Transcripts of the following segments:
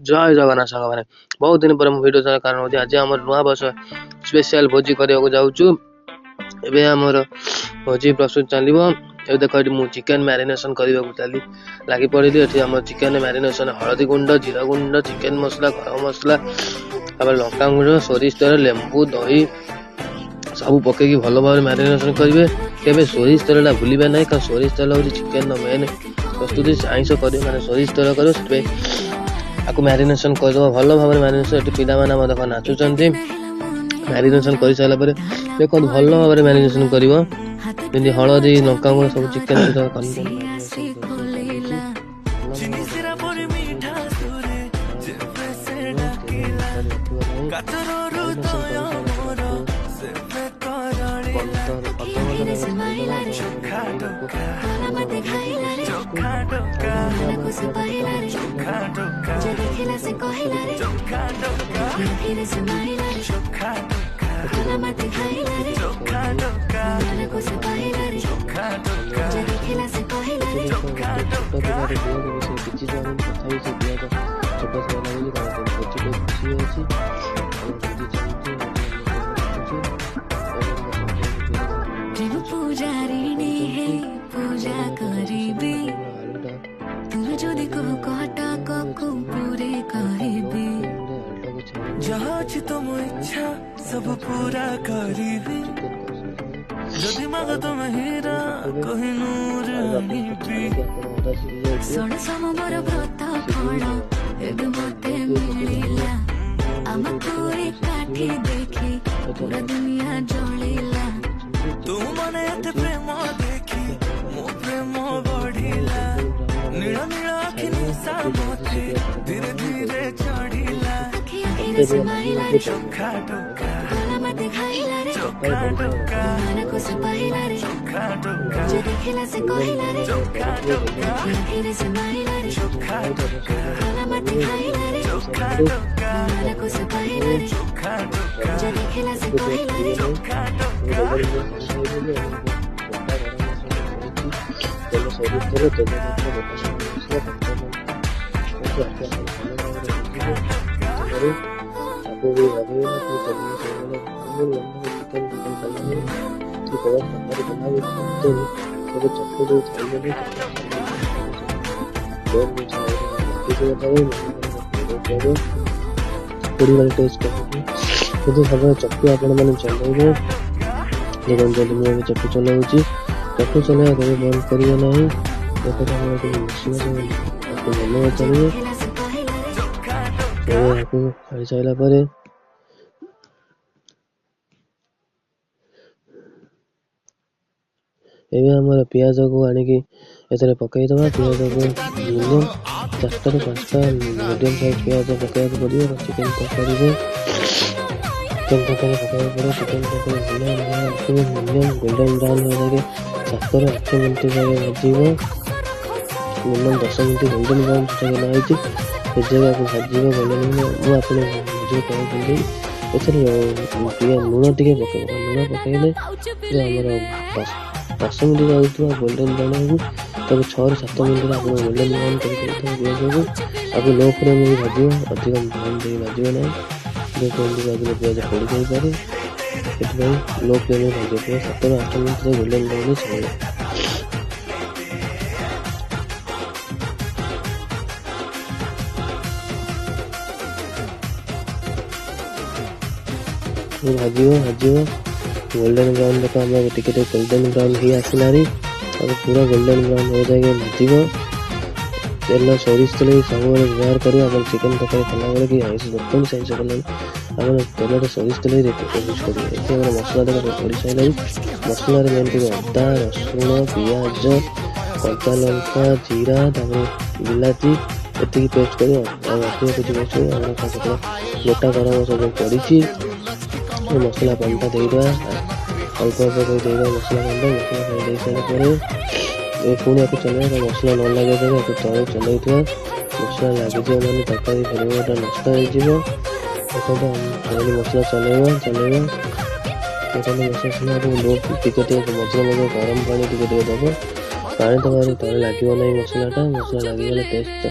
जय जगन्नाथ सांग मैंने बहुत दिन पर वीडियो सारा कारण होती आज आम नुआ वर्ष स्पेशल भोजी करने जाऊँ एवं आमर भोजी प्रस्तुत चलो ये देख ये मुझे चिकेन मैरिनेशन करने को चली लगी पड़ी ये आम चिकेन मैरिनेशन हलदी गुंड जीरा गुंड चिकेन मसला गरम मसला लंका गुंड सोरिष तेल लेंबू दही सब पकईकि भल भाव मैरिनेशन करेंगे केवे सोरिष तेल भूलें ना कारण सोरिष तेल हूँ चिकेन मेन प्रस्तुति आईष कर मैंने सोरिष तेल कर आपको मैरिनेशन करदे भल भाव मैरिनेशन ये पाने देख नाचुंट मैरिनेशन कर सारापर देखो भल भाव मैरिनेशन कर हलदी लंका गुंड सब चिकेन तुम इच्छा सब पूरा करीबी जदि मग तुम हीरा कहीं नूर आनीबी सोना समबर व्रत फल एबे मते मिलिला आमको एक काठी देखी पूरा दुनिया जलिला तू मने एते प्रेम देखी मो प्रेम बढ़िला नील नील आखि निशा मते धीरे धीरे चढ़िला चोखा टोका मते खाइला रे चोखा टोका मन को सपाइला रे चोखा टोका जे देखला से कहिला रे चोखा टोका धीरे से माइला रे चोखा टोका मते खाइला रे चोखा टोका मन को सपाइला रे चोखा टोका जे देखला से कहिला रे चोखा आपको भी लगेगा कि चलिए चिकन तो चक्कर जो चाहिए पूरी वाली टेस्ट करेंगे तो सब चक्कू आपण मैंने चलाइबे देखो जल्दी मुझे चक्कू चलाऊँगी चक्कू चलाया कभी बंद करिए नहीं देखो आपको भल चलिए खाई सारा पर एवं पियाज को आणिकी एथरे पकईदबा पियाज को मिनिमम 4 ରୁ 5टा मीडियम साइज पियाज पकईବାକୁ पड़ो चिकेन तरकारी पकईବାକୁ पड़ो चिकेन तरकारी मिनिमम गोल्डन ब्राउन हो 7 ରୁ 8 मिनट भाजब minimum 10 minute golden brown chicken आई जगह को भाजब गोल्डन मुझे कहती लुण टे पकड़ लुण पकड़े जो आम 10 मिनट जाऊँ गोल्डन ब्राउन हो तब 6 ରୁ 7 मिनट आप गोल्डन ब्राउन कर आपको लो फ्लेम में भाजब अधिक ब्राउन दे भाजब ना जो भाजने पियाज पड़ जापे से लो फ्लेम में भाजब 7 ରୁ 8 मिनट गोल्डन ब्राउन चलिए भाजब गोल्डन ब्राउन देखो आम टिके गोल्डन ब्राउन ही आसलानी अब पूरा गोल्डन ब्राउन हो जाए भाजब तेल सोरिष तेल सब व्यवहार करूँ आप चिकेन तरकारी कला बेले कि आईस बर्तन सैंस कल आम तेल सोरिष तेल यूज करेंगे मसला देख पड़ सारे मसला मेन टे अदा रसुण पियाज कंचा लंका जीरा बिलाती ये पेस्ट कर गोटा गरम सब पड़ी मसला पंटा देवा अल्प अल्प देवा मसला पंटा मसला दे सारे पुणी आपको चलाइए मसला न लगे तले चलता मसला लगे मैंने तरकारी फ्लेवर नष्ट हो मसला चलेगा मसला टे मझे मझे गरम पानी टे दब पानी दबार तले लगे ना मसलाटा मसला लगे टेस्ट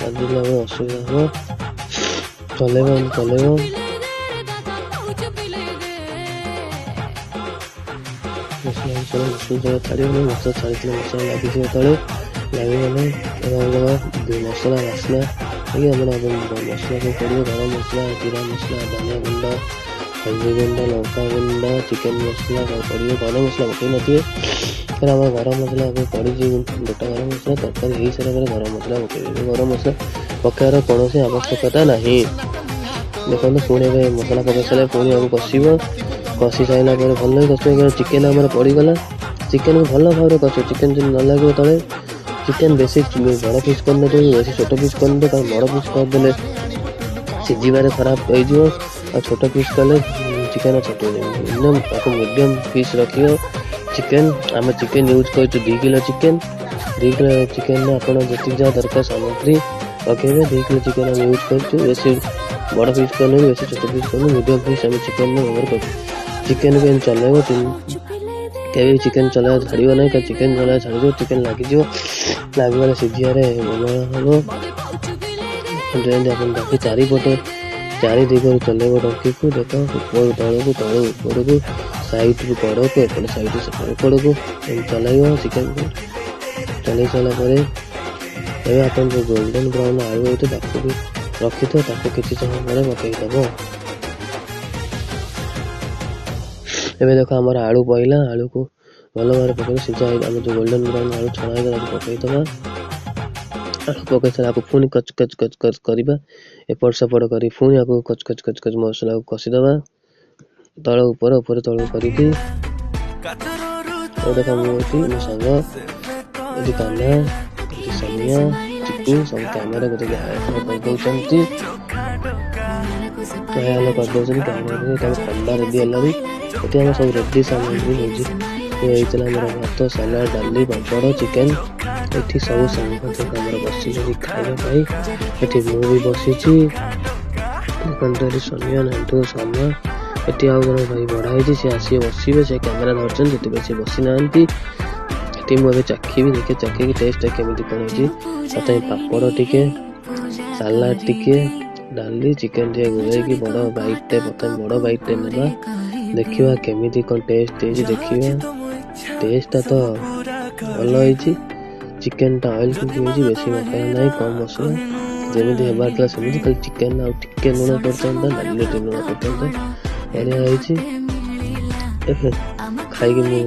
ଚାଲିଲେ ଆମେ ଅସୁବିଧା ହେବ। ଚଲେଇବ ମସଲା ଛାଡ଼ିବନି। ମସଲା ଛାଡ଼ିଥିଲେ ମସଲା ଲାଗିଯିବ ତଳେ, ଲାଗିଗଲେ ମସଲା ବାସ୍ନା ହେଇକି ଆମର ମସଲା ସବୁ ପଡ଼ିବ। ଗରମ ମସଲା, ଜିରା ମସଲା, ଧନିଆ ଗୁଣ୍ଡ, ହଳଦୀ ଗୁଣ୍ଡ, ଲଙ୍କା ଗୁଣ୍ଡ, ଚିକେନ୍ ମସଲା ସବୁ ପଡ଼ିବ। ଗରମ ମସଲା ପକାଇ ନଥିବେ କାରଣ ଆମର ଗରମ ମସଲା ଏବେ ପଡ଼ିଛି, ଗୋଟା ଗରମ ମସଲା। ତରକାରୀ ହେଇସାରିଲା ପରେ ଗରମ ମସଲା ପକାଇବେ। ଗରମ ମସଲା ପକାଇବାର କୌଣସି ଆବଶ୍ୟକତା ନାହିଁ। ଦେଖନ୍ତୁ ପୁଣି ଏବେ ମସଲା ପକାଇ ସାରିଲେ ପୁଣି ଆମକୁ କଷିବ। କଷି ସାରିଲା ପରେ ଭଲ କଷିବ। ଚିକେନ୍ ଆମର ପଡ଼ିଗଲା। ଚିକେନ୍କୁ ଭଲ ଭାବରେ କଷିବ। ଚିକେନ୍ ଯଦି ନ ଲାଗିବ ତଳେ, ଚିକେନ୍ ବେଶୀ ବଡ଼ ପିସ୍ କରିନଥିବ, ବେଶୀ ଛୋଟ ପିସ୍ କରିନଥିବ। କାରଣ ବଡ଼ ପିସ୍ କରିଦେଲେ ସିଝିବାରେ ଖରାପ ହେଇଯିବ, ଆଉ ଛୋଟ ପିସ୍ କଲେ ଚିକେନ୍ ଛାଟିବ। ତାକୁ ମିଡ଼ିୟମ୍ ପିସ୍ ରଖିବ। ଚିକେନ୍ ଆମେ ଚିକେନ୍ ୟୁଜ୍ କରୁଛୁ 2 କିଲୋ ଚିକେନ୍। 2 କିଲୋ ଚିକେନ୍ରେ ଆପଣ ଯେତିକି ଯାହା ଦରକାର ସାମଗ୍ରୀ ପକାଇବେ। 2 କିଲୋ ଚିକେନ୍ ଆମେ ୟୁଜ୍ କରୁଛୁ। ବେଶୀ ବଡ଼ ପିସ୍ କରିନୁ, ବେଶୀ ଛୋଟ ପିସ୍ କରିନୁ, ମିଡ଼ିୟମ୍ ପିସ୍ ଆମେ ଚିକେନ୍ରେ ବ୍ୟବହାର କରୁଛୁ। ଚିକେନ୍କୁ ଏମିତି ଚଲେଇବ। କେବେ ବି ଚିକେନ୍ ଚଲେଇବା ଛାଡ଼ିବ ନାହିଁ, କାରଣ ଚିକେନ୍ ଚଲେଇବା ଛାଡ଼ିଯିବ ଚିକେନ୍ ଲାଗିଯିବ। ଲାଗିଗଲେ ସିଝିବାରେ ବିଳମ୍ବ ହେବ। ଯେମିତି ଆପଣ ଡଙ୍କି ଚାରିପଟେ 4 ଦିଗରୁ ଚଲେଇବ ଡଙ୍କିକୁ। ଦେଖ ଉପରୁ ତଳକୁ, ତଳୁ ଉପରକୁ, ସାଇଡ଼୍ରୁ କଡ଼କୁ, ଏପଟେ ସାଇଡ଼୍ରୁ ସେପଟେ କଡ଼କୁ ଏମିତି ଚଲାଇବ। ଚିକେନ୍କୁ ଚଲେଇ ସାରିଲା ପରେ ଏବେ ଆପଣ ଯେଉଁ ଗୋଲ୍ଡେନ୍ ବ୍ରାଉନ୍ ଆଳୁ ହେଇଥିବ ତାକୁ ବି ରଖିଥିବ, ତାକୁ କିଛି ସମୟ ପରେ ପକାଇଦେବ। ଏବେ ଦେଖ ଆମର ଆଳୁ ପଇଲା। ଆଳୁକୁ ଭଲ ଭାବରେ ପକାଇ ସିଝା ହେଇ ଆମର ଯେଉଁ ଗୋଲ୍ଡେନ୍ ବ୍ରାଉନ୍ ଆଳୁ ଛଣା ହେଇଗଲା ତାକୁ ପକାଇଦେବା। ଆଳୁ ପକାଇ ସାରିଲା ଆକୁ ପୁଣି କଚ୍ କରିବା। ଏପଟ ସେପଟ କରି ପୁଣି ଆକୁ କଚ୍ ମସଲାକୁ କଷିଦେବା। ତଳ ଉପର ତଳକୁ କରିକି ଦେଖ ମୁଁ ଏଠି ମୋ ସାଙ୍ଗ ଏଠି କାହ୍ନା, ଏଠି ସୋନିଆ, ଚିକୁ ସବୁ କ୍ୟାମେରାକୁ ଦେଖି କରିଦେଉଛନ୍ତି। ତାକୁ ଥଣ୍ଡା ରେଡ଼ି ହେଲାଣି। ଏଠି ଆମର ସବୁ ରେଡ଼ି ସାମଗ୍ରୀ ଭୋଜି ହେଇଥିଲା। ଆମର ଭାତ, ସାଲାଡ଼, ଡାଲି, ପାମ୍ପଡ଼, ଚିକେନ୍। ଏଠି ସବୁ ସାଙ୍ଗ ଆମର ବସିଛନ୍ତି ଖାଇବା ପାଇଁ। ଏଠି ମୁଁ ବି ବସିଛି। ଏଠି ସୋନିଆ, ନାଣ୍ଡୁ, ସାମା। ଏଠି ଆଉ ଜଣେ ଭାଇ ବଢ଼ା ହେଇଛି, ସେ ଆସିବେ ବସିବେ। ସେ କ୍ୟାମେରା ଧରିଛନ୍ତି, ସେଥିପାଇଁ ସେ ବସିନାହାନ୍ତି। ଏଠି ମୁଁ ଏବେ ଚାଖିବି, ଦେଖେ ଚାଖିକି ଟେଷ୍ଟଟା କେମିତି କ'ଣ ହେଇଛି। ପ୍ରଥମେ ପାମ୍ପଡ଼ ଟିକେ, ସାଲାଡ଼ ଟିକେ, ଡାଲି, ଚିକେନ୍ ଟିକେ ଗୋଳେଇକି ପ୍ରଥମେ ବଡ଼ ବାଇଟ୍ଟେ ନେବା। ଦେଖିବା କେମିତି କ'ଣ ଟେଷ୍ଟ ହେଇଛି ଦେଖିବା। ଟେଷ୍ଟଟା ତ ଭଲ ହେଇଛି। ଚିକେନ୍ଟା ଅଏଲ୍ କୁକ୍ ହେଇଛି, ବେଶୀ ମସଲା ନାହିଁ, କମ୍ ମସଲା, ଯେମିତି ହେବାର ଥିଲା ସେମିତି। ଖାଲି ଚିକେନ୍ ଆଉ ଟିକେ ଲୁଣ ପଡ଼ିଥାନ୍ତା, ଡାଲିରେ ଟିକେ ଲୁଣ ପଡ଼ିଥାନ୍ତା, ବଢ଼ିଆ ହେଇଛି। ଏବେ ଖାଇକି ମୁଁ